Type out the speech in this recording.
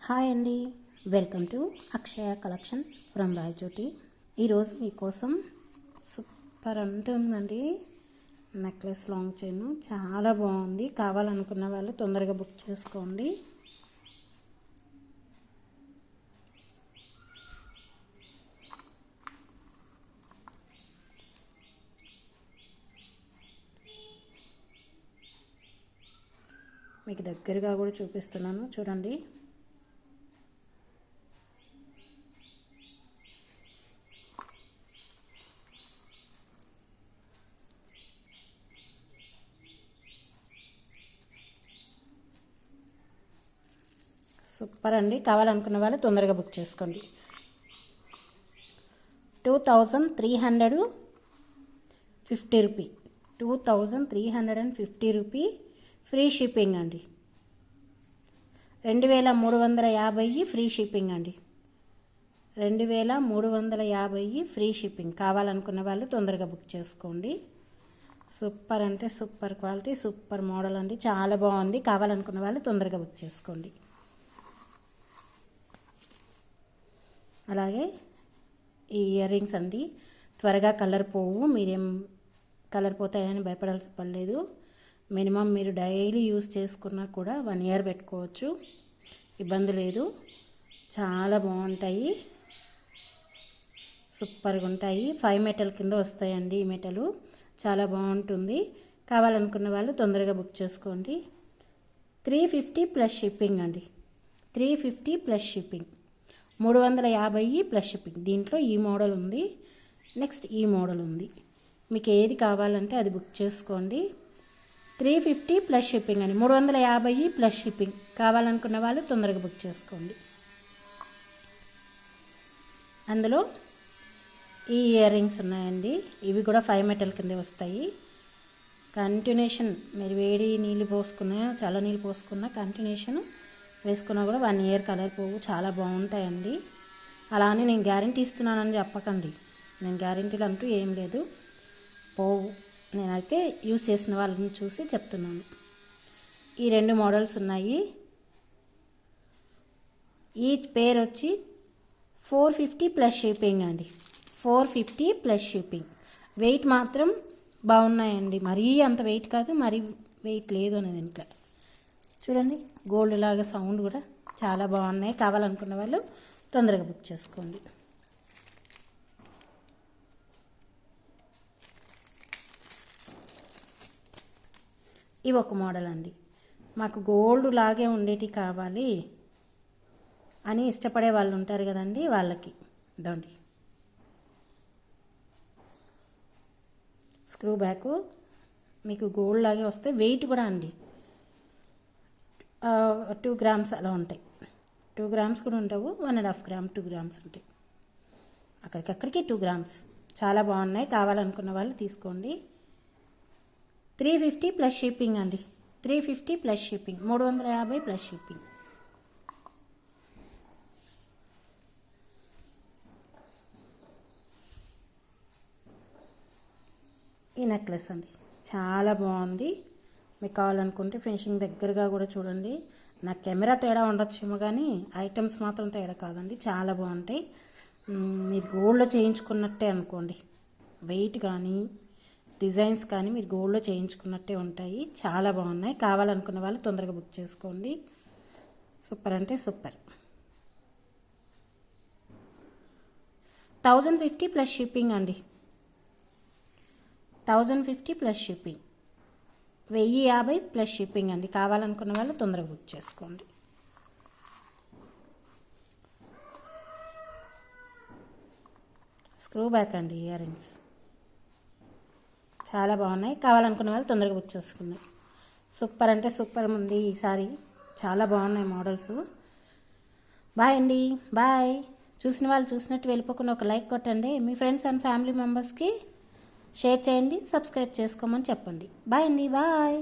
Hi అండి, welcome to Akshaya collection from Rayachoti. ఈరోజు మీకోసం సూపర్ ఉంటుందండి నెక్లెస్ లాంగ్ చైన్. చాలా బాగుంది. కావాలనుకున్న వాళ్ళు తొందరగా బుక్ చేసుకోండి. మీకు దగ్గరగా కూడా చూపిస్తున్నాను, చూడండి. సూపర్ అండి. కావాలనుకున్న వాళ్ళు తొందరగా బుక్ చేసుకోండి. 2350 రూపీ, 2350 రూపీ ఫ్రీ షిప్పింగ్ అండి. 2350 ఫ్రీ షిప్పింగ్ అండి. 2350 ఫ్రీ షిప్పింగ్. కావాలనుకున్న వాళ్ళు తొందరగా బుక్ చేసుకోండి. సూపర్ అంటే సూపర్ క్వాలిటీ, సూపర్ మోడల్ అండి. చాలా బాగుంది. కావాలనుకున్న వాళ్ళు తొందరగా బుక్ చేసుకోండి. అలాగే ఈ ఇయర్ రింగ్స్ అండి, త్వరగా కలర్ పోవు. మీరేం కలర్ పోతాయని భయపడాల్సి పడలేదు. మినిమం మీరు డైలీ యూస్ చేసుకున్నా కూడా 1 ఇయర్ పెట్టుకోవచ్చు, ఇబ్బంది లేదు. చాలా బాగుంటాయి, సూపర్గా ఉంటాయి. 5 మెటల్ కింద వస్తాయండి. ఈ మెటలు చాలా బాగుంటుంది. కావాలనుకున్న వాళ్ళు తొందరగా బుక్ చేసుకోండి. 350 ప్లస్ షిప్పింగ్ అండి. 350 ప్లస్ షిప్పింగ్, 350 ప్లస్ షిప్పింగ్. దీంట్లో ఈ మోడల్ ఉంది, నెక్స్ట్ ఈ మోడల్ ఉంది. మీకు ఏది కావాలంటే అది బుక్ చేసుకోండి. 350 ప్లస్ షిప్పింగ్ అని, 350 ప్లస్ షిప్పింగ్. కావాలనుకున్న వాళ్ళు తొందరగా బుక్ చేసుకోండి. అందులో ఈ ఇయర్ రింగ్స్ ఉన్నాయండి. ఇవి కూడా 5 మెటల్ కింద వస్తాయి. కంటిన్యూషన్ మీరు వేడి నీళ్ళు పోసుకున్నా, చల్ల నీళ్ళు పోసుకున్నా, కంటిన్యూషన్ వేసుకున్నా కూడా 1 ఇయర్ కలర్ పోవు. చాలా బాగుంటాయండి. అలానే నేను గ్యారంటీ ఇస్తున్నానని చెప్పకండి. నేను గ్యారంటీలు అంటూ ఏం లేదు, పోవు. నేనైతే యూజ్ చేసిన వాళ్ళని చూసి చెప్తున్నాను. ఈ 2 మోడల్స్ ఉన్నాయి. ఈచ్ పేర్ వచ్చి 450 ప్లస్ షిప్పింగ్ అండి. 450 ప్లస్ షిప్పింగ్. వెయిట్ మాత్రం బాగున్నాయండి. మరీ అంత వెయిట్ కాదు, మరీ వెయిట్ లేదు అనేది. ఇంకా చూడండి, గోల్డ్ లాగా సౌండ్ కూడా చాలా బాగున్నాయి. కావాలనుకున్న వాళ్ళు తొందరగా బుక్ చేసుకోండి. ఇవి ఒక మోడల్ అండి. మాకు గోల్డ్ లాగే ఉండేటి కావాలి అని ఇష్టపడే వాళ్ళు ఉంటారు కదండి, వాళ్ళకి ఇదండి. స్క్రూ బ్యాక్ మీకు గోల్డ్ లాగే వస్తే, వెయిట్ కూడా అండి 2 గ్రామ్స్ అలా ఉంటాయి. 2 గ్రామ్స్ కూడా ఉండవు, 1.5 గ్రామ్ 2 గ్రామ్స్ ఉంటాయి. అక్కడికక్కడికి 2 గ్రామ్స్. చాలా బాగున్నాయి. కావాలనుకున్న వాళ్ళు తీసుకోండి. 350 ప్లస్ షిప్పింగ్ అండి. 350 ప్లస్ షిప్పింగ్, 350 ప్లస్ షిప్పింగ్. ఈ నెక్లెస్ అండి, చాలా బాగుంది. మీకు కావాలనుకుంటే ఫినిషింగ్ దగ్గరగా కూడా చూడండి. నా కెమెరా తేడా ఉండొచ్చేమో కానీ ఐటమ్స్ మాత్రం తేడా కాదండి, చాలా బాగుంటాయి. మీరు గోల్డ్లో చేయించుకున్నట్టే అనుకోండి. వెయిట్ కానీ డిజైన్స్ కానీ మీరు గోల్డ్లో చేయించుకున్నట్టే ఉంటాయి. చాలా బాగున్నాయి. కావాలనుకున్న వాళ్ళు తొందరగా బుక్ చేసుకోండి. సూపర్ అంటే సూపర్. 1050 ప్లస్ షిప్పింగ్ అండి. 1050 ప్లస్ షిప్పింగ్, 1050 ప్లస్ షిప్పింగ్ అండి. కావాలనుకున్న వాళ్ళు తొందరగా బుక్ చేసుకోండి. స్క్రూ బ్యాక్ అండి ఇయర్ రింగ్స్, చాలా బాగున్నాయి. కావాలనుకున్న వాళ్ళు తొందరగా బుక్ చేసుకున్నారు. సూపర్ అంటే సూపర్ ఉంది ఈసారి. చాలా బాగున్నాయి మోడల్స్. బాయ్ అండి, బాయ్. చూసిన వాళ్ళు చూసినట్టు వెళ్ళిపోకుండా ఒక లైక్ కొట్టండి. మీ ఫ్రెండ్స్ అండ్ ఫ్యామిలీ మెంబర్స్కి షేర్ చేయండి, సబ్స్క్రైబ్ చేసుకోమని చెప్పండి. బాయ్ అండి, బాయ్.